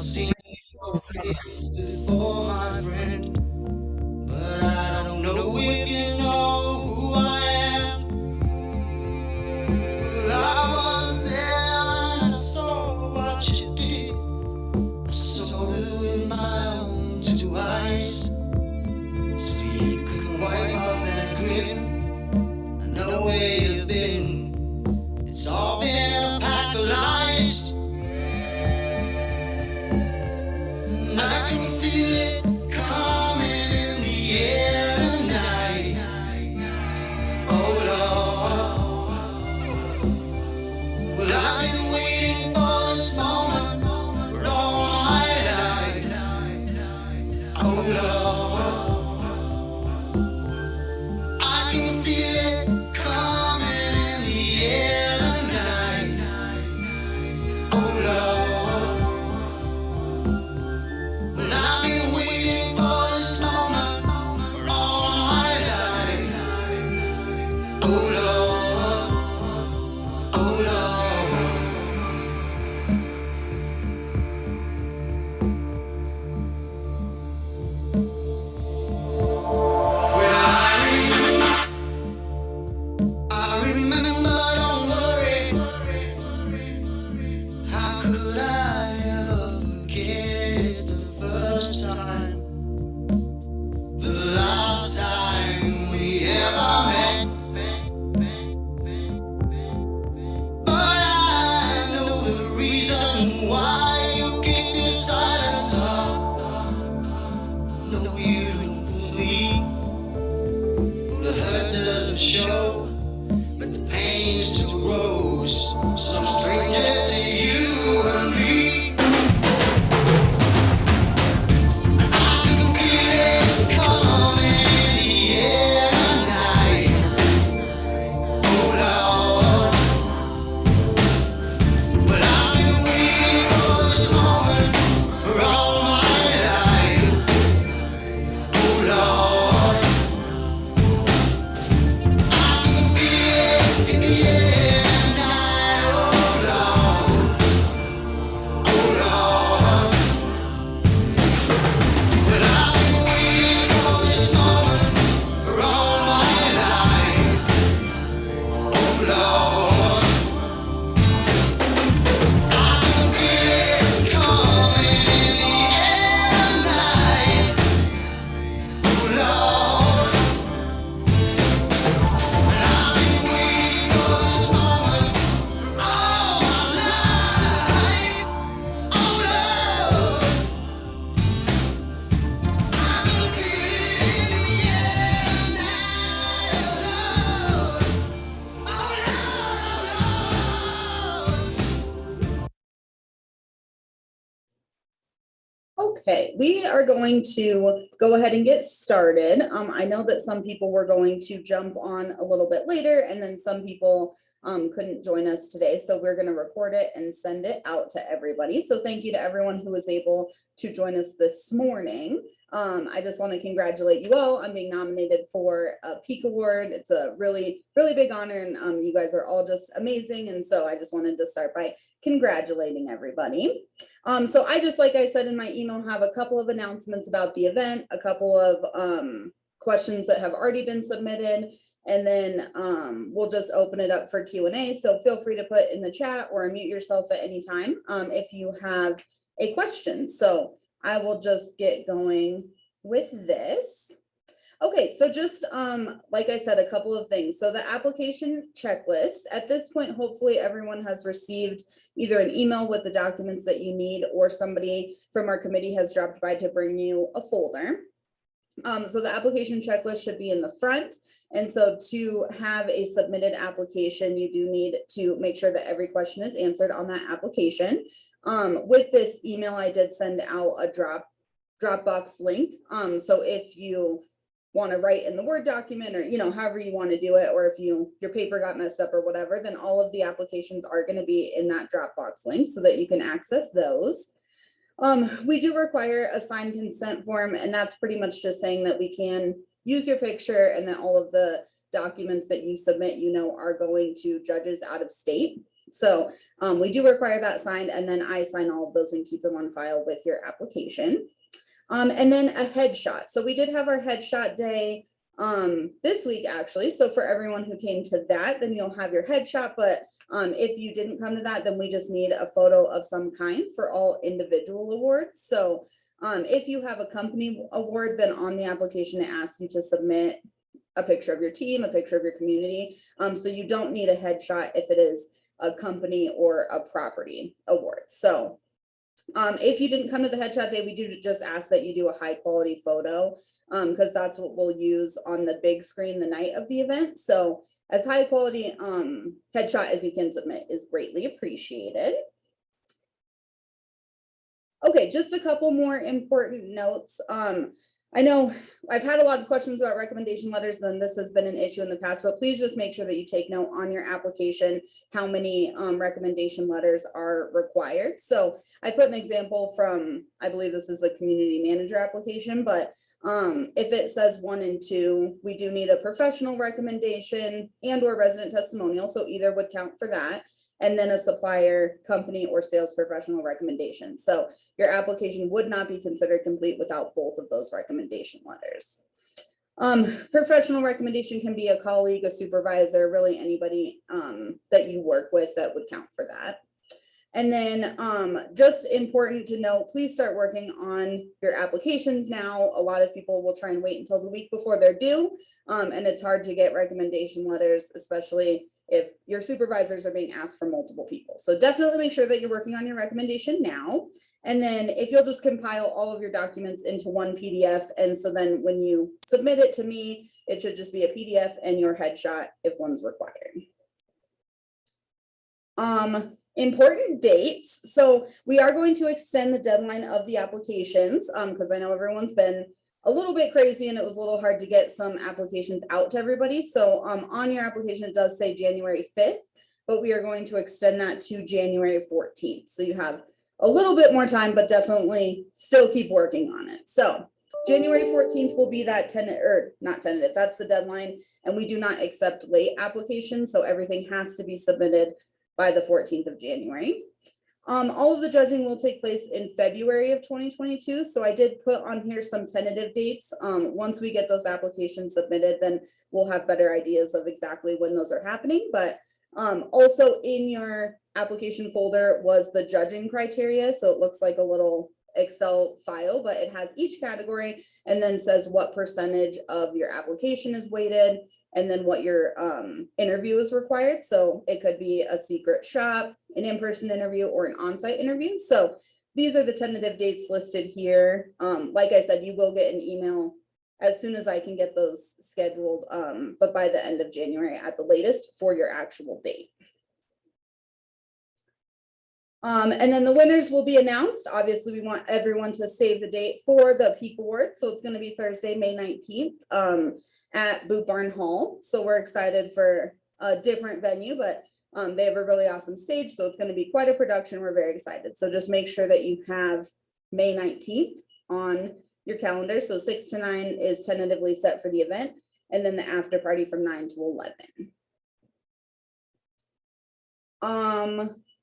seen your face before, my friend, but I don't know if you know who I am. Well, I was there and I saw what you did. I saw it with my own two eyes, so you can wipe off that grin. I know where you've been. It's all been a pack of lies, and I can feel it coming in the air tonight. Oh Lord, well I've been waiting for this moment for all my life. Oh Lord, I can feel it coming in the air tonight. Oh Lord, well I've been waiting for this moment for all my life. Oh Lord, oh Lord. Well, I remember, don't worry. How could I ever forget? It's the first time, the last time we ever met. But I know the reason why you keep your silence up. No, you don't fool me. The hurt doesn't show, but the pain still grows. Some stranger to you and me. I can feel it coming in the air tonight. Oh Lord, but I've been waiting for this moment for all my life. Oh Lord, I can feel it in the air tonight. Oh Lord, oh Lord, well I've been waiting for this moment for all my life. Oh Lord, I can feel it coming in the air tonight. Oh Lord, and I've been waiting for this moment for all my life. Oh Lord, I can feel it in the air tonight. Oh Lord, Okay, we are going to go ahead and get started. I know that some people were going to jump on a little bit later, and then some people couldn't join us today. So we're going to record it and send it out to everybody. So thank you to everyone who was able to join us this morning. I just want to congratulate you all on being nominated for a Peak Award. It's a really, really big honor, and you guys are all just amazing. And so I just wanted to start by congratulating everybody. So I just, like I said in my email, have a couple of announcements about the event, a couple of questions that have already been submitted, and then we'll just open it up for Q&A. So feel free to put in the chat or unmute yourself at any time if you have a question. So I will just get going with this. Okay, so just like I said, a couple of things. So the application checklist, at this point, hopefully everyone has received either an email with the documents that you need, or somebody from our committee has dropped by to bring you a folder. So the application checklist should be in the front. And so to have a submitted application, you do need to make sure that every question is answered on that application. With this email, I did send out a Dropbox link. So if you want to write in the Word document, or however you want to do it, or if your paper got messed up or whatever, then all of the applications are going to be in that Dropbox link so that you can access those. We do require a signed consent form, and that's pretty much just saying that we can use your picture and that all of the documents that you submit, are going to judges out of state. So we do require that signed, and then I sign all of those and keep them on file with your application. And then a headshot. So we did have our headshot day this week, actually. So for everyone who came to that, then you'll have your headshot. But if you didn't come to that, then we just need a photo of some kind for all individual awards. So if you have a company award, then on the application, it asks you to submit a picture of your team, a picture of your community. So you don't need a headshot if it is a company or a property award. So if you didn't come to the headshot day, we do just ask that you do a high quality photo because that's what we'll use on the big screen the night of the event. So as high quality headshot as you can submit is greatly appreciated. Okay, just a couple more important notes. I know I've had a lot of questions about recommendation letters, and this has been an issue in the past, but please just make sure that you take note on your application how many recommendation letters are required. So I put an example from, I believe this is a community manager application, but if it says 1 and 2, we do need a professional recommendation and or resident testimonial, so either would count for that, and then a supplier, company, or sales professional recommendation. So your application would not be considered complete without both of those recommendation letters. Professional recommendation can be a colleague, a supervisor, really anybody that you work with that would count for that. And then just important to note, please start working on your applications now. A lot of people will try and wait until the week before they're due. And it's hard to get recommendation letters, especially if your supervisors are being asked for multiple people. So definitely make sure that you're working on your recommendation now. And then if you'll just compile all of your documents into one PDF. And so then when you submit it to me, it should just be a PDF and your headshot if one's required. Important dates. So we are going to extend the deadline of the applications because I know everyone's been a little bit crazy and it was a little hard to get some applications out to everybody. So on your application, it does say January 5th, but we are going to extend that to January 14th. So you have a little bit more time, but definitely still keep working on it. So January 14th will be that not tentative, that's the deadline. And we do not accept late applications. So everything has to be submitted by the 14th of January. All of the judging will take place in February of 2022. So I did put on here some tentative dates. Once we get those applications submitted, then we'll have better ideas of exactly when those are happening. But also in your application folder was the judging criteria. So it looks like a little Excel file, but it has each category and then says what percentage of your application is weighted and then what your interview is required. So it could be a secret shop, an in-person interview, or an on-site interview. So these are the tentative dates listed here. Like I said, you will get an email as soon as I can get those scheduled, but by the end of January at the latest for your actual date. And then the winners will be announced. Obviously, we want everyone to save the date for the Peak Award. So it's going to be Thursday, May 19th at Boot Barn Hall. So we're excited for a different venue, but they have a really awesome stage. So it's going to be quite a production. We're very excited. So just make sure that you have May 19th on your calendar. So 6 to 9 is tentatively set for the event. And then the after party from 9 to 11.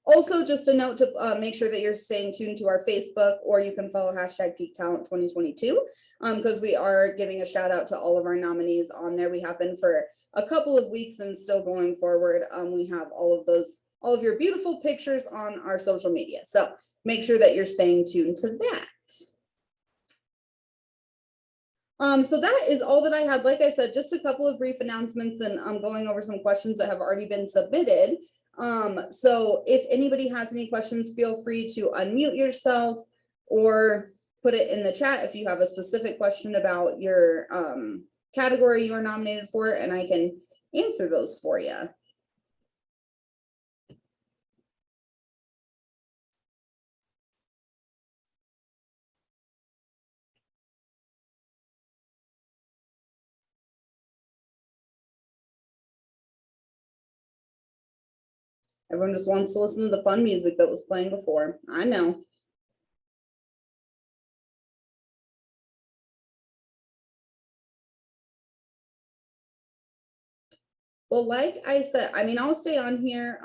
Also, just a note to make sure that you're staying tuned to our Facebook, or you can follow #PeakTalent2022 because we are giving a shout out to all of our nominees on there. We have been for a couple of weeks and still going forward. We have all of your beautiful pictures on our social media. So make sure that you're staying tuned to that. So that is all that I had. Like I said, just a couple of brief announcements, and I'm going over some questions that have already been submitted. So if anybody has any questions, feel free to unmute yourself or put it in the chat if you have a specific question about your category you are nominated for, and I can answer those for you. Everyone just wants to listen to the fun music that was playing before. I know. Well, like I said, I mean, I'll stay on here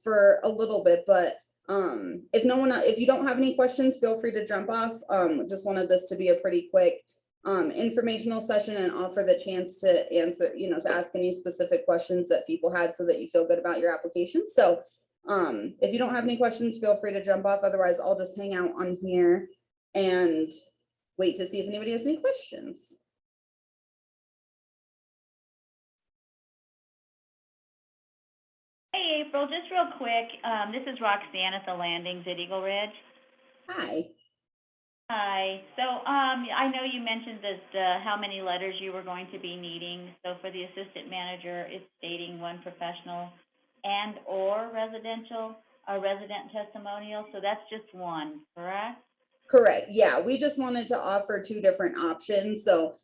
for a little bit, but if no one, if you don't have any questions, feel free to jump off. Just wanted this to be a pretty quick informational session and offer the chance to answer, to ask any specific questions that people had so that you feel good about your application. So if you don't have any questions, feel free to jump off. Otherwise, I'll just hang out on here and wait to see if anybody has any questions. Hey, April, just real quick, this is Roxanne at the Landings at Eagle Ridge. Hi. Hi. So I know you mentioned that how many letters you were going to be needing. So for the assistant manager, it's stating one professional and or resident testimonial. So that's just one, correct? Correct. Yeah, we just wanted to offer two different options. So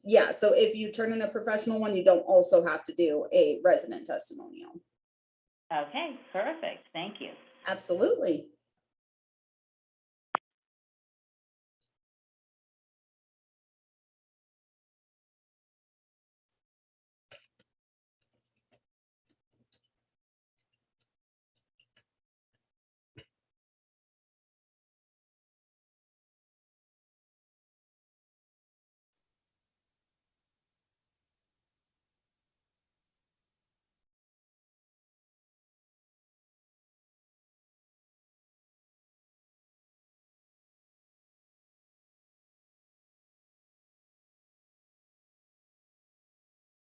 yeah, so if you turn in a professional one, you don't also have to do a resident testimonial. Okay, perfect. Thank you. Absolutely.